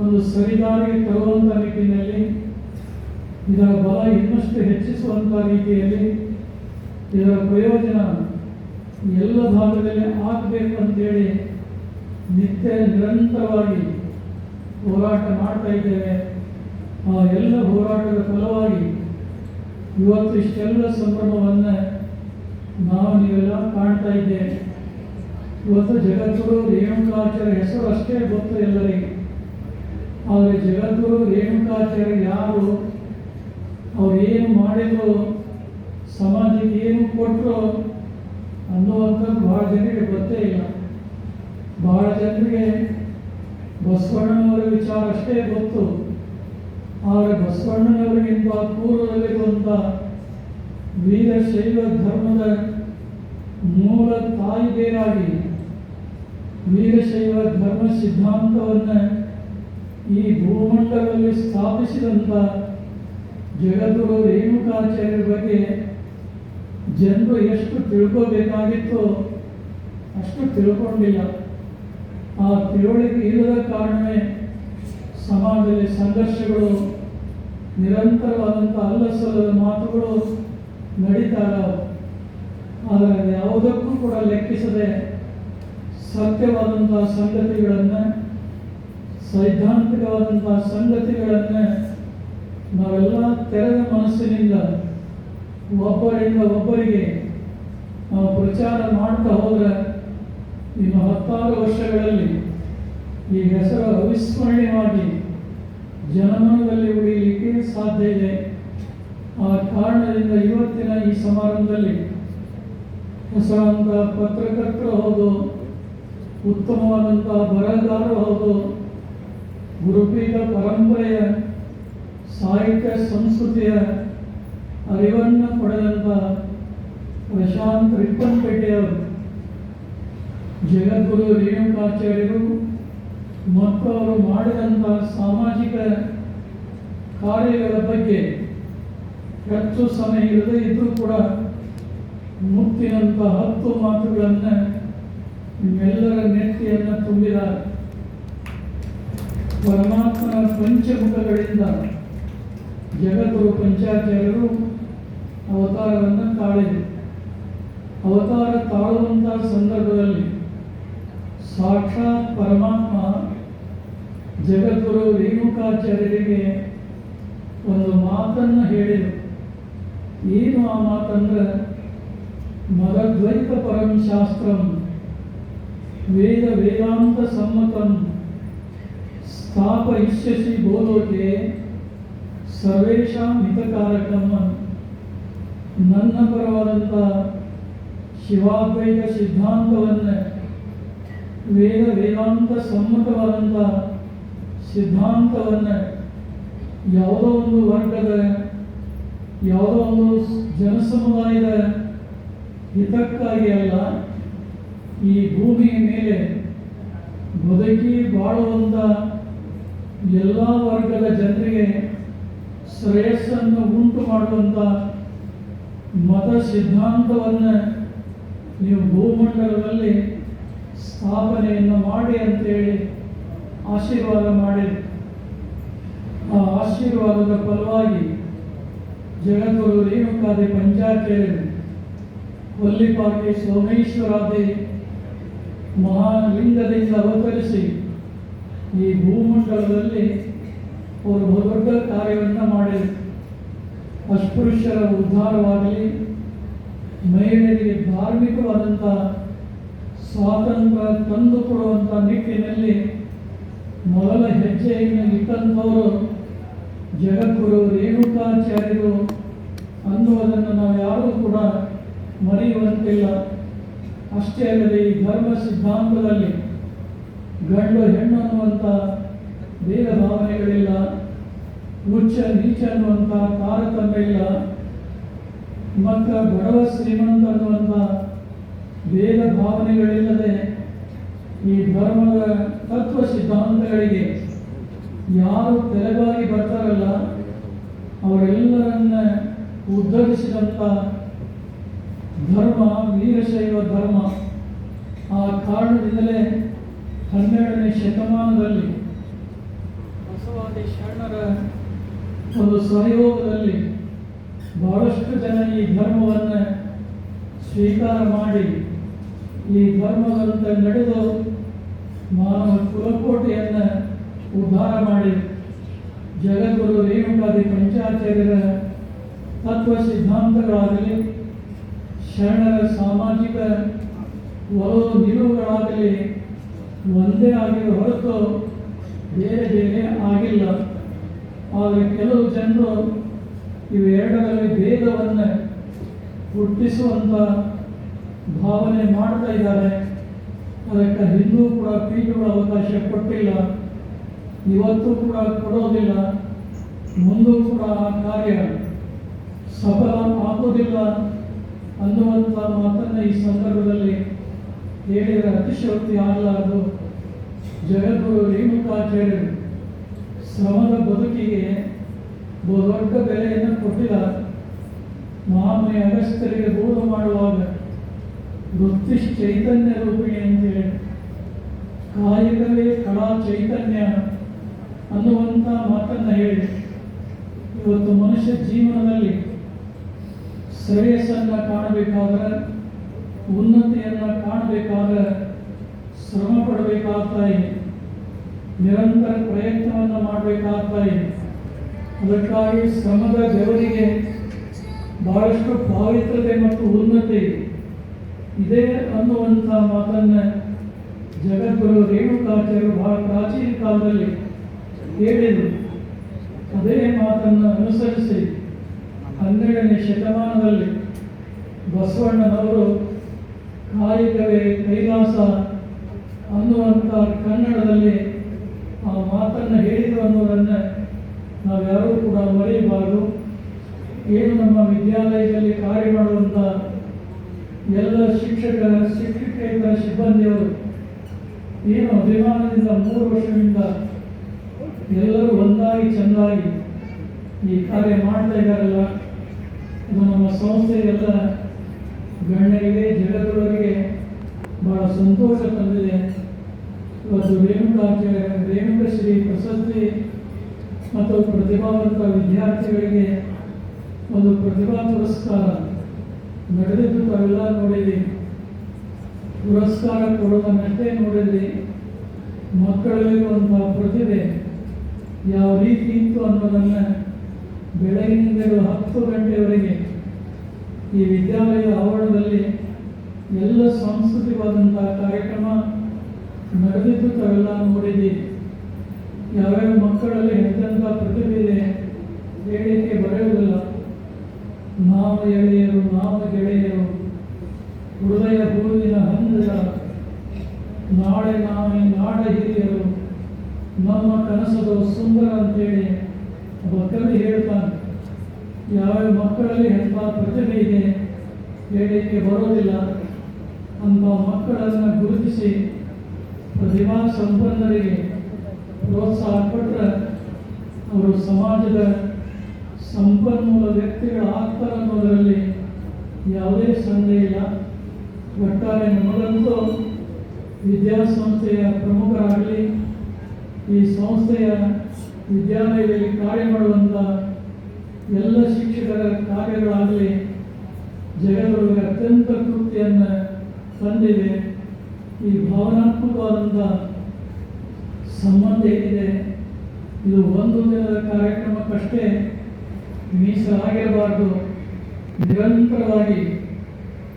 S1: ಒಂದು ಸರಿದಾರಿಗೆ ತರುವಂಥ ನಿಟ್ಟಿನಲ್ಲಿ ಇದರ ಬಲ ಇನ್ನಷ್ಟು ಹೆಚ್ಚಿಸುವಂಥ ರೀತಿಯಲ್ಲಿ ಇದರ ಪ್ರಯೋಜನ ಎಲ್ಲ ಭಾಗದಲ್ಲಿ ಆಗಬೇಕು ಅಂತೇಳಿ ನಿರಂತರವಾಗಿ ಹೋರಾಟ ಮಾಡ್ತಾ ಇದ್ದೇವೆ. ಆ ಎಲ್ಲ ಹೋರಾಟದ ಫಲವಾಗಿ ಇವತ್ತು ಇಷ್ಟೆಲ್ಲ ಸಂಭ್ರಮವನ್ನು ನಾವು ನೀವೆಲ್ಲ ಕಾಣ್ತಾ ಇದ್ದೇವೆ. ಇವತ್ತು ಜಗದ್ಗುರು ರೇಣುಕಾಚಾರ್ಯ ಹೆಸರು ಅಷ್ಟೇ ಗೊತ್ತು ಎಲ್ಲರಿಗೆ. ಆದರೆ ಜಗದ್ಗುರು ರೇಣುಕಾಚಾರ್ಯ ಯಾರು, ಅವ್ರು ಏನು ಮಾಡಿದ್ರು, ಸಮಾಜಕ್ಕೆ ಏನು ಕೊಟ್ಟರು ಅನ್ನುವಂಥದ್ದು ಬಹಳ ಜನರಿಗೆ ಗೊತ್ತೇ ಇಲ್ಲ. ಬಹಳ ಜನರಿಗೆ ಬಸವಣ್ಣನವರ ವಿಚಾರ ಅಷ್ಟೇ ಗೊತ್ತು. ಆದರೆ ಬಸವಣ್ಣನವರಿಗಿಂತ ಪೂರ್ವದಲ್ಲಿರುವಂಥ ವೀರಶೈವ ಧರ್ಮದ ಮೂಲ ತಾಯಿ ಬೇರಾಗಿ ವೀರಶೈವ ಧರ್ಮ ಸಿದ್ಧಾಂತವನ್ನು ಈ ಭೂಮಂಡಲದಲ್ಲಿ ಸ್ಥಾಪಿಸಿದಂಥ ಜಗದ್ಗುರು ರೇಣುಕಾಚಾರ್ಯರ ಬಗ್ಗೆ ಜನರು ಎಷ್ಟು ತಿಳ್ಕೋಬೇಕಾಗಿತ್ತೋ ಅಷ್ಟು ತಿಳ್ಕೊಂಡಿಲ್ಲ. ಆ ತಿಳುವಳಿಕೆ ಇಲ್ಲದ ಕಾರಣವೇ ಸಮಾಜದಲ್ಲಿ ಸಂಘರ್ಷಗಳು, ನಿರಂತರವಾದಂಥ ಅಲ್ಲಸಲ್ಲದ ಮಾತುಗಳು ನಡೀತಾ ಇದ್ದಾವೆ. ಆದರೆ ಯಾವುದಕ್ಕೂ ಕೂಡ ಲೆಕ್ಕಿಸದೆ ಸತ್ಯವಾದಂಥ ಸಂಗತಿಗಳನ್ನು, ಸೈದ್ಧಾಂತಿಕವಾದಂಥ ಸಂಗತಿಗಳನ್ನು ನಾವೆಲ್ಲ ತೆರೆದ ಮನಸ್ಸಿನಿಂದ ಒಬ್ಬರಿಂದ ಒಬ್ಬರಿಗೆ ನಾವು ಪ್ರಚಾರ ಮಾಡ್ತಾ ಹೋದರೆ ಇನ್ನು 10 ವರ್ಷಗಳಲ್ಲಿ ಈ ಹೆಸರು ಅವಿಸ್ಮರಣೀಯವಾಗಿ ಜನಮನದಲ್ಲಿ ಉಳಿಯಲಿಕ್ಕೆ ಸಾಧ್ಯ ಇದೆ. ಆ ಕಾರಣದಿಂದ ಇವತ್ತಿನ ಈ ಸಮಾರಂಭದಲ್ಲಿ ಹೆಸರಾಂತ ಪತ್ರಕರ್ತರು ಹೌದು, ಉತ್ತಮವಾದಂಥ ಬರಹಗಾರರು ಹೌದು, ಗುರುಪೀಠ ಪರಂಪರೆಯ ಸಾಹಿತ್ಯ ಸಂಸ್ಕೃತಿಯ ಅರಿವನ್ನು ಪಡೆದಂಥ ಪ್ರಶಾಂತ್ ರಿಪ್ಪನ್ಪೇಟೆಯವರು ಜಗದ್ಗುರು ರೇಣುಕಾಚಾರ್ಯರು ಮತ್ತು ಅವರು ಮಾಡಿದಂಥ ಸಾಮಾಜಿಕ ಕಾರ್ಯಗಳ ಬಗ್ಗೆ ಹೆಚ್ಚು ಸಮಯ ಇಲ್ಲದೆ ಇದ್ದರೂ ಕೂಡ ಮುತ್ತಿನಂಥ 10 ಮಾತುಗಳನ್ನು ನಿಮ್ಮೆಲ್ಲರ ನೆತ್ತಿಯನ್ನು ತುಂಬಿದ್ದಾರೆ. ಪರಮಾತ್ಮನ ಪಂಚಮುಖಗಳಿಂದ ಜಗದ್ಗುರು ಪಂಚಾಚಾರ್ಯರು ಅವತಾರವನ್ನು ತಾಳಿದರು. ಅವತಾರ ತಾಳುವಂಥ ಸಂದರ್ಭದಲ್ಲಿ ಸಾಕ್ಷಾತ್ ಪರಮಾತ್ಮ ಜಗದ್ಗುರು ರೇಣುಕಾಚಾರ್ಯರಿಗೆ ಒಂದು ಮಾತನ್ನು ಹೇಳಿದರು. ಏನು ಆ ಮಾತಂದ್ರೆ, ಮಗದ್ವೈತ ಪರಂ ಶಾಸ್ತ್ರಂ ವೇದ ವೇದಾಂತ ಸಮ್ಮತಂ ಸ್ಥಾಪಯಿಷ್ಯಸಿ ಗೋಲೋಕೆ ಸರ್ವೇಷಾಂ ಹಿತಕಾರಕಂ. ನನ್ನ ಪರವಾದಂಥ ಶಿವಾದ್ವೈತ ಸಿದ್ಧಾಂತವನ್ನು ವೇದಾಂತ ಸಮ್ಮತವಾದಂಥ ಸಿದ್ಧಾಂತವನ್ನು ಯಾವುದೋ ಒಂದು ವರ್ಗದ, ಯಾವುದೋ ಒಂದು ಜನಸಮುದಾಯದ ಹಿತಕ್ಕಾಗಿ ಅಲ್ಲ, ಈ ಭೂಮಿಯ ಮೇಲೆ ಬದುಕಿ ಬಾಳುವಂಥ ಎಲ್ಲ ವರ್ಗದ ಜನರಿಗೆ ಶ್ರೇಯಸ್ಸನ್ನು ಉಂಟು ಮಾಡುವಂಥ ಮತ ಸಿದ್ಧಾಂತವನ್ನು ನೀವು ಭೂಮಂಡಲದಲ್ಲಿ ಸ್ಥಾಪನೆಯನ್ನು ಮಾಡಿ ಅಂತೇಳಿ ಆಶೀರ್ವಾದ ಮಾಡಿ, ಆ ಆಶೀರ್ವಾದದ ಫಲವಾಗಿ ಜಗದ್ಗುರು ರೇಣುಕಾದಿ ಪಂಚಾಚಾರ್ಯರು ಕೊಲ್ಲಿಪಾಟಿ ಸೋಮೇಶ್ವರಾದಿ ಮಹಾಲಿಂಗದಿಂದ ಅವತರಿಸಿ ಈ ಭೂಮಂಡಲದಲ್ಲಿ ಅವರು ದೊಡ್ಡ ಕಾರ್ಯವನ್ನು ಮಾಡಿದರು. ಅಸ್ಪೃಶ್ಯರ ಉದ್ಧಾರವಾಗಲಿ, ಮಹಿಳೆಯರಿಗೆ ಧಾರ್ಮಿಕವಾದಂಥ ಸ್ವಾತಂತ್ರ್ಯ ತಂದು ಕೊಡುವಂಥ ನಿಟ್ಟಿನಲ್ಲಿ ಮೊದಲ ಹೆಜ್ಜೆಯನ್ನು ಇಟ್ಟಂಥವರು ಜಗದ್ಗುರು ರೇಣುಕಾಚಾರ್ಯರು ಅನ್ನುವುದನ್ನು ನಾವು ಯಾರೂ ಕೂಡ ಮರೆಯುವಂತಿಲ್ಲ. ಅಷ್ಟೇ ಅಲ್ಲದೆ ಈ ಧರ್ಮ ಸಿದ್ಧಾಂತದಲ್ಲಿ ಗಂಡು ಹೆಣ್ಣು ಅನ್ನುವಂಥ ಭೇದ ಭಾವನೆಗಳಿಲ್ಲ, ಉಚ್ಚ ನೀಚ ಅನ್ನುವಂಥ ತಾರತಮ್ಯ ಇಲ್ಲ, ಮತ್ತು ಬಡವ ಶ್ರೀಮಂತ ಅನ್ನುವಂಥ ಭೇದ ಭಾವನೆಗಳಿಲ್ಲದೆ ಈ ಧರ್ಮದ ತತ್ವ ಸಿದ್ಧಾಂತಗಳಿಗೆ ಯಾರು ತಲೆಬಾಗಿ ಬರ್ತಾರಲ್ಲ ಅವರೆಲ್ಲರನ್ನ ಉದ್ಧರಿಸಿದಂಥ ಧರ್ಮ ವೀರಶೈವ ಧರ್ಮ. ಆ ಕಾರಣದಿಂದಲೇ 12ನೇ ಶತಮಾನದಲ್ಲಿ ಬಸವಾದಿ ಶರಣರ ಒಂದು ಸಹಯೋಗದಲ್ಲಿ ಬಹಳಷ್ಟು ಜನ ಈ ಧರ್ಮವನ್ನು ಸ್ವೀಕಾರ ಮಾಡಿ ಈ ಧರ್ಮದಂತೆ ನಡೆದು ಮಾನವ ಕುಲಕೋಟೆಯನ್ನು ಉದ್ಧಾರ ಮಾಡಿ ಜಗದ್ಗುರು ರೇಣುಕಾದಿ ಪಂಚಾಚಾರ್ಯರ ತತ್ವ ಸಿದ್ಧಾಂತಗಳಾಗಲಿ, ಶರಣರ ಸಾಮಾಜಿಕ ಒಲವು ನಿಲುವುಗಳಾಗಲಿ ಒಂದೇ ಆಗಿರೋ ಹೊರತು ಬೇರೆ ಬೇರೆ ಆಗಿಲ್ಲ. ಆದರೆ ಕೆಲವು ಜನರು ಇವೆರಡರಲ್ಲಿ ಭೇದವನ್ನು ಹುಟ್ಟಿಸುವಂಥ ಭಾವನೆ ಮಾಡ್ತಾ ಇದ್ದಾರೆ. ಅದಕ್ಕೆ ಹಿಂದೂ ಕೂಡ ಪೀಠಗಳು ಅವಕಾಶ ಕೊಟ್ಟಿಲ್ಲ, ಇವತ್ತು ಕೂಡ ಕೊಡೋದಿಲ್ಲ, ಮುಂದೂ ಕೂಡ ಆ ಕಾರ್ಯ ಸಫಲ ಆಗೋದಿಲ್ಲ ಅನ್ನುವಂಥ ಮಾತನ್ನು ಈ ಸಂದರ್ಭದಲ್ಲಿ ಹೇಳಿದರೆ ಅತಿಶಯೋಕ್ತಿ ಆಗಲಾರದು. ಜಗದ್ಗುರು ರೇಣುಕಾಚಾರ್ಯರು ಶ್ರಮದ ಬದುಕಿಗೆ ದೊಡ್ಡ ಬೆಲೆಯನ್ನು ಕೊಟ್ಟಿದ್ದಾರೆ. ಮಹಾಮುನಿ ಅಗಸ್ತ್ಯರಿಗೆ ಬೋಧ ಮಾಡುವಾಗ ವೃತ್ತಿ ಚೈತನ್ಯ ರೂಪಿಣಿ ಅಂತೇಳಿ ಕಾಯಕವೇ ಕಲಾ ಚೈತನ್ಯ ಅನ್ನುವಂಥ ಮಾತನ್ನು ಹೇಳಿ ಇವತ್ತು ಮನುಷ್ಯ ಜೀವನದಲ್ಲಿ ಶ್ರೇಯಸ್ಸನ್ನು ಕಾಣಬೇಕಾದ್ರೆ, ಉನ್ನತಿಯನ್ನು ಕಾಣಬೇಕಾದ್ರೆ ಶ್ರಮ ಪಡಬೇಕಾಗ್ತಾ ಇದೆ, ನಿರಂತರ ಪ್ರಯತ್ನವನ್ನು ಮಾಡಬೇಕಾಗ್ತಾ ಇದೆ. ಅದಕ್ಕಾಗಿ ಶ್ರಮದ ಬೆವರಿಗೆ ಬಹಳಷ್ಟು ಪಾವಿತ್ರತೆ ಮತ್ತು ಉನ್ನತಿ ಇದೆ ಅನ್ನುವಂಥ ಮಾತನ್ನು ಜಗದ್ಗುರು ರೇಣುಕಾಚಾರ್ಯರು ಬಹಳ ಪ್ರಾಚೀನ ಕಾಲದಲ್ಲಿ ಹೇಳಿದರು. ಅದೇ ಮಾತನ್ನು ಅನುಸರಿಸಿ 12ನೇ ಶತಮಾನದಲ್ಲಿ ಬಸವಣ್ಣನವರು ಕಾಯಕವೇ ಕೈಲಾಸ ಅನ್ನುವಂಥ ಕನ್ನಡದಲ್ಲಿ ಆ ಮಾತನ್ನು ಹೇಳಿದರು ಅನ್ನೋದನ್ನು ನಾವ್ಯಾರೂ ಕೂಡ ಮರೆಯಬಾರದು. ಏನು ನಮ್ಮ ವಿದ್ಯಾಲಯದಲ್ಲಿ ಕಾರ್ಯ ಮಾಡುವಂಥ ಎಲ್ಲ ಶಿಕ್ಷಕೇತರ ಸಿಬ್ಬಂದಿಯವರು ಏನು ಅಭಿಮಾನದಿಂದ 3 ವರ್ಷದಿಂದ ಎಲ್ಲರೂ ಒಂದಾಗಿ ಚೆಂದಾಗಿ ಈ ಕಾರ್ಯ ಮಾಡ್ತಾ ಇದ್ದಾರಲ್ಲ, ಇದು ನಮ್ಮ ಸಂಸ್ಥೆಗೆಲ್ಲ ಗಣ್ಯರಿಗೆ, ಜಗದವರಿಗೆ ಬಹಳ ಸಂತೋಷ ತಂದಿದೆ. ಇವತ್ತು ರೇಣುಕಶ್ರೀ ಪ್ರಶಸ್ತಿ ಮತ್ತು ಪ್ರತಿಭಾವಂತ ವಿದ್ಯಾರ್ಥಿಗಳಿಗೆ ಒಂದು ಪ್ರತಿಭಾ ಪುರಸ್ಕಾರ ನಡೆದಿದ್ದು ತಾವೆಲ್ಲ ನೋಡಿದ್ರಿ. ಪುರಸ್ಕಾರ ಕೊಡೋದನ್ನಷ್ಟೇ ನೋಡಿದ್ರಿ, ಮಕ್ಕಳಲ್ಲಿರುವಂಥ ಪ್ರತಿಭೆ ಯಾವ ರೀತಿ ಇತ್ತು ಅನ್ನೋದನ್ನು ಬೆಳಗಿನಿಂದ 10 ಗಂಟೆಯವರೆಗೆ ಈ ವಿದ್ಯಾಲಯದ ಆವರಣದಲ್ಲಿ ಎಲ್ಲ ಸಾಂಸ್ಕೃತಿಕವಾದಂಥ ಕಾರ್ಯಕ್ರಮ ನಡೆದಿದ್ದು ತಾವೆಲ್ಲ ನೋಡಿದ್ದೀವಿ. ಯಾವ್ಯಾವ ಮಕ್ಕಳಲ್ಲಿ ಎಂತೆಂಥ ಪ್ರತಿಭೆ ಇದೆ ಹೇಳಿಕೆ ಬರೆಯುವುದಿಲ್ಲ. ನಾವು ಎಳೆಯರು, ನಾವು ಗೆಳೆಯರು, ಹೃದಯ ಹೂವಿನ ಹಂದರ, ನಾಳೆ ನಾವೇ ನಾಡ ಹಿರಿಯರು, ನಮ್ಮ ಕನಸದು ಸುಂದರ ಅಂತೇಳಿ ಒಬ್ಬ ಕವಿ ಹೇಳ್ತಾನೆ. ಯಾವ್ಯಾವ ಮಕ್ಕಳಲ್ಲಿ ಎಂಥ ಪ್ರತಿಭೆ ಇದೆ ಹೇಳಲಿಕ್ಕೆ ಬರೋದಿಲ್ಲ. ಅಂಥ ಮಕ್ಕಳನ್ನು ಗುರುತಿಸಿ ಪ್ರತಿಭಾ ಸಂಪನ್ನರಿಗೆ ಪ್ರೋತ್ಸಾಹ ಕೊಟ್ಟರೆ ಅವರು ಸಮಾಜದ ಸಂಪನ್ಮೂಲ ವ್ಯಕ್ತಿಗಳು ಆಗ್ತಾರೆ ಅನ್ನೋದರಲ್ಲಿ ಯಾವುದೇ ಸಂದೇಹ ಇಲ್ಲ. ಒಟ್ಟಾರೆ ನಮಗಂತೂ ವಿದ್ಯಾಸಂಸ್ಥೆಯ ಪ್ರಮುಖರಾಗಲಿ, ಈ ಸಂಸ್ಥೆಯ ವಿದ್ಯಾಲಯದಲ್ಲಿ ಕಾರ್ಯ ಮಾಡುವಂಥ ಎಲ್ಲ ಶಿಕ್ಷಕರ ಕಾರ್ಯಗಳಾಗಲಿ ಜಗದೊಳಗೆ ಅತ್ಯಂತ ತೃಪ್ತಿಯನ್ನು ತಂದಿವೆ. ಈ ಭಾವನಾತ್ಮಕವಾದಂಥ ಸಂಬಂಧ ಏನಿದೆ ಇದು ಒಂದು ದಿನದ ಕಾರ್ಯಕ್ರಮಕ್ಕಷ್ಟೇ ಮೀಸಲಾಗಿರಬಾರ್ದು. ನಿರಂತರವಾಗಿ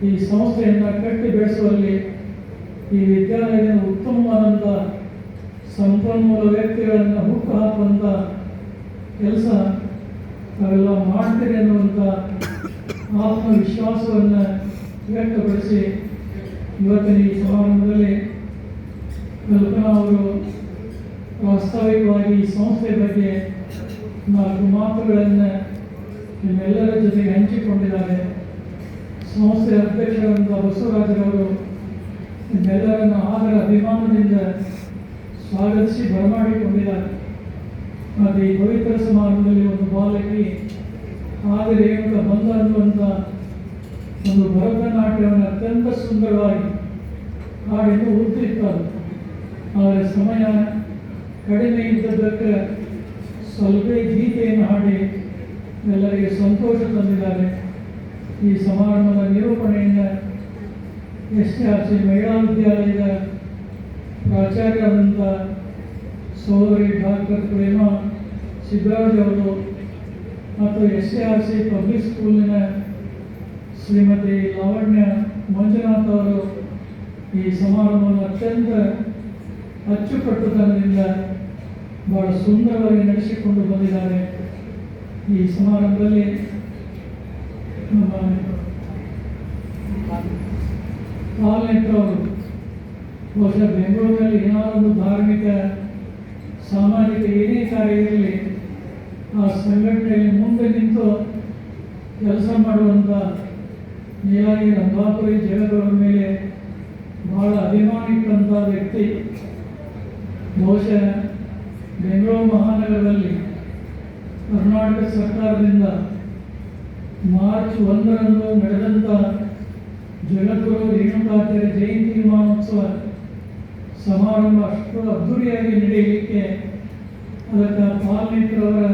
S1: ಈ ಸಂಸ್ಥೆಯನ್ನು ಕಟ್ಟಿ ಬೆಳೆಸುವಲ್ಲಿ, ಈ ವಿದ್ಯಾಲಯದಿಂದ ಉತ್ತಮವಾದಂಥ ಸಂಪನ್ಮೂಲ ವ್ಯಕ್ತಿಗಳನ್ನು ಹುಟ್ಟು ಹಾಕುವಂಥ ಕೆಲಸ ತಾವೆಲ್ಲ ಮಾಡ್ತೀರಿ ಅನ್ನುವಂಥ ಆತ್ಮವಿಶ್ವಾಸವನ್ನು ವ್ಯಕ್ತಪಡಿಸಿ ಇವತ್ತಿನ ಈ ಸಮಾರಂಭದಲ್ಲಿ ಕಲ್ಪನಾ ಅವರು ವಾಸ್ತವಿಕವಾಗಿ ಈ ಸಂಸ್ಥೆ ಬಗ್ಗೆ 4 ಮಾತುಗಳನ್ನು ನಿಮ್ಮೆಲ್ಲರ ಜೊತೆಗೆ ಹಂಚಿಕೊಂಡಿದ್ದಾರೆ. ಸಂಸ್ಥೆ ಅಧ್ಯಕ್ಷರಾದಂಥ ಬಸವರಾಜರವರು ನಿಮ್ಮೆಲ್ಲರನ್ನು ಆದರ ಅಭಿಮಾನದಿಂದ ಸ್ವಾಗತಿಸಿ ಬರಮಾಡಿಕೊಂಡಿದ್ದಾರೆ. ಮತ್ತು ಈ ಪವಿತ್ರ ಸಮಾರಂಭದಲ್ಲಿ ಒಂದು ಬಾಲಕಿ ಆದರೇಣುಕ ಬಂದ ಅನ್ನುವಂಥ ಒಂದು ಭರತನಾಟ್ಯವನ್ನು ಅತ್ಯಂತ ಸುಂದರವಾಗಿ ಹಾಡಿದ್ದು ಉದ್ದಿರ್ತಾರೆ. ಆದರೆ ಸಮಯ ಕಡಿಮೆ ಇದ್ದದ್ದಕ್ಕೆ ಸ್ವಲ್ಪ ಗೀತೆಯನ್ನು ಹಾಡಿ ಎಲ್ಲರಿಗೆ ಸಂತೋಷ ತಂದಿದ್ದಾರೆ. ಈ ಸಮಾರಂಭದ ನಿರೂಪಣೆಯಿಂದ SRC ಮಹಿಳಾ ವಿದ್ಯಾಲಯದ ಪ್ರಾಚಾರ್ಯರಾದಂಥ ಸೋದರಿ ಡಾಕ್ಟರ್ ಪ್ರೇಮಾ ಸಿದ್ದರಾಜ್ ಅವರು ಮತ್ತು SRC ಪಬ್ಲಿಕ್ ಸ್ಕೂಲಿನ ಶ್ರೀಮತಿ ಲಾವಣ್ಯ ಮಂಜುನಾಥ್ ಅವರು ಈ ಸಮಾರಂಭವನ್ನು ಅತ್ಯಂತ ಅಚ್ಚುಕಟ್ಟುತನದಿಂದ ಬಹಳ ಸುಂದರವಾಗಿ ನಡೆಸಿಕೊಂಡು ಬಂದಿದ್ದಾರೆ. ಈ ಸಮಾರಂಭದಲ್ಲಿ ನಮ್ಮ ಪಾಲ್ನೆಟ್ಟವರು ಬಹುಶಃ ಬೆಂಗಳೂರಿನಲ್ಲಿ ಏನಾದರೂ ಧಾರ್ಮಿಕ ಸಾಮಾಜಿಕ ಏನೇ ಕಾರ್ಯ ಇರಲಿ ಆ ಸಂಘಟನೆಯಲ್ಲಿ ಮುಂದೆ ನಿಂತು ಕೆಲಸ ಮಾಡುವಂಥ ನೀಲಾಗಿ ರಂಭಾಪುರಿ ಜಗದವರ ಮೇಲೆ ಬಹಳ ಅಭಿಮಾನ ಇಟ್ಟಂಥ ವ್ಯಕ್ತಿ. ಬಹುಶಃ ಬೆಂಗಳೂರು ಮಹಾನಗರದಲ್ಲಿ ಕರ್ನಾಟಕ ಸರ್ಕಾರದಿಂದ ಮಾರ್ಚ್ 1ರಂದು ನಡೆದಂಥ ಜಗದ್ಗುರು ರೇಣುಕಾಚಾರ್ಯ ಜಯಂತಿ ಮಹೋತ್ಸವ ಸಮಾರಂಭ ಅಷ್ಟು ಅದ್ಧೂರಿಯಾಗಿ ನಡೆಯಲಿಕ್ಕೆ ಅದಕ್ಕೆ ಪಾಲ್ನೆಟ್ಟರವರ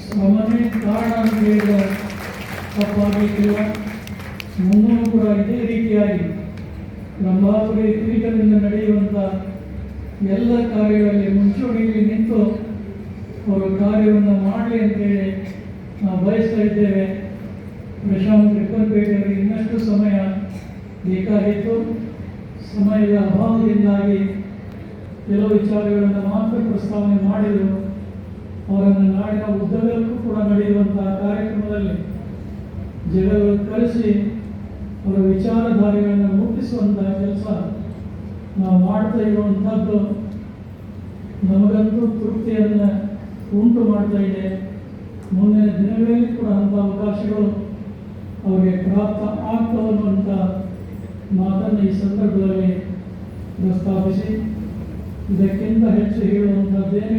S1: ಶ್ರಮನೇ ಕಾರಣ ಅಂತ ಹೇಳಿದ ತಪ್ಪಾಗಲಿಕ್ಕಿಲ್ಲ. ಮುಂದೂ ಕೂಡ ಇದೇ ರೀತಿಯಾಗಿ ರಂಭಾಪುರಿ ಪೀಠದಿಂದ ನಡೆಯುವಂಥ ಎಲ್ಲ ಕಾರ್ಯಗಳಲ್ಲಿ ಮುಂಚೂಣಿಯಲ್ಲಿ ನಿಂತು ಅವರು ಕಾರ್ಯವನ್ನು ಮಾಡಲಿ ಅಂತೇಳಿ ನಾವು ಬಯಸ್ತಾ ಇದ್ದೇವೆ. ಪ್ರಶಾಂತ್ ರಿಪ್ಪನ್ಪೇಟೆಯವರಿಗೆ ಇನ್ನಷ್ಟು ಸಮಯ ಬೇಕಾಗಿತ್ತು. ಸಮಯದ ಅಭಾವದಿಂದಾಗಿ ಕೆಲವು ವಿಚಾರಗಳನ್ನು ಮಾತ್ರ ಪ್ರಸ್ತಾವನೆ ಮಾಡಿದರು. ಅವರನ್ನು ನಾಡಿನ ಉದ್ದಗಲಕ್ಕೂ ಕೂಡ ನಡೆಯುವಂತಹ ಕಾರ್ಯಕ್ರಮದಲ್ಲಿ ಜನರು ಕರೆಸಿ ಅವರ ವಿಚಾರಧಾರೆಗಳನ್ನು ಮುಟ್ಟಿಸುವಂತಹ ಕೆಲಸ ನಾವು ಮಾಡ್ತಾ ಇರುವಂಥದ್ದು ನಮಗಂತೂ ತೃಪ್ತಿಯನ್ನು ಉಂಟು ಮಾಡ್ತಾ ಇದೆ. ಮುಂದಿನ ದಿನಗಳಲ್ಲಿ ಕೂಡ ಅಂಥ ಅವಕಾಶಗಳು ಅವರಿಗೆ ಪ್ರಾಪ್ತ ಆಗ್ತವನ್ನುವಂಥ ಮಾತನ್ನು ಈ ಸಂದರ್ಭದಲ್ಲಿ ಪ್ರಸ್ತಾಪಿಸಿ ಇದಕ್ಕಿಂತ ಹೆಚ್ಚು ಹೇಳುವಂಥದ್ದೇನೂ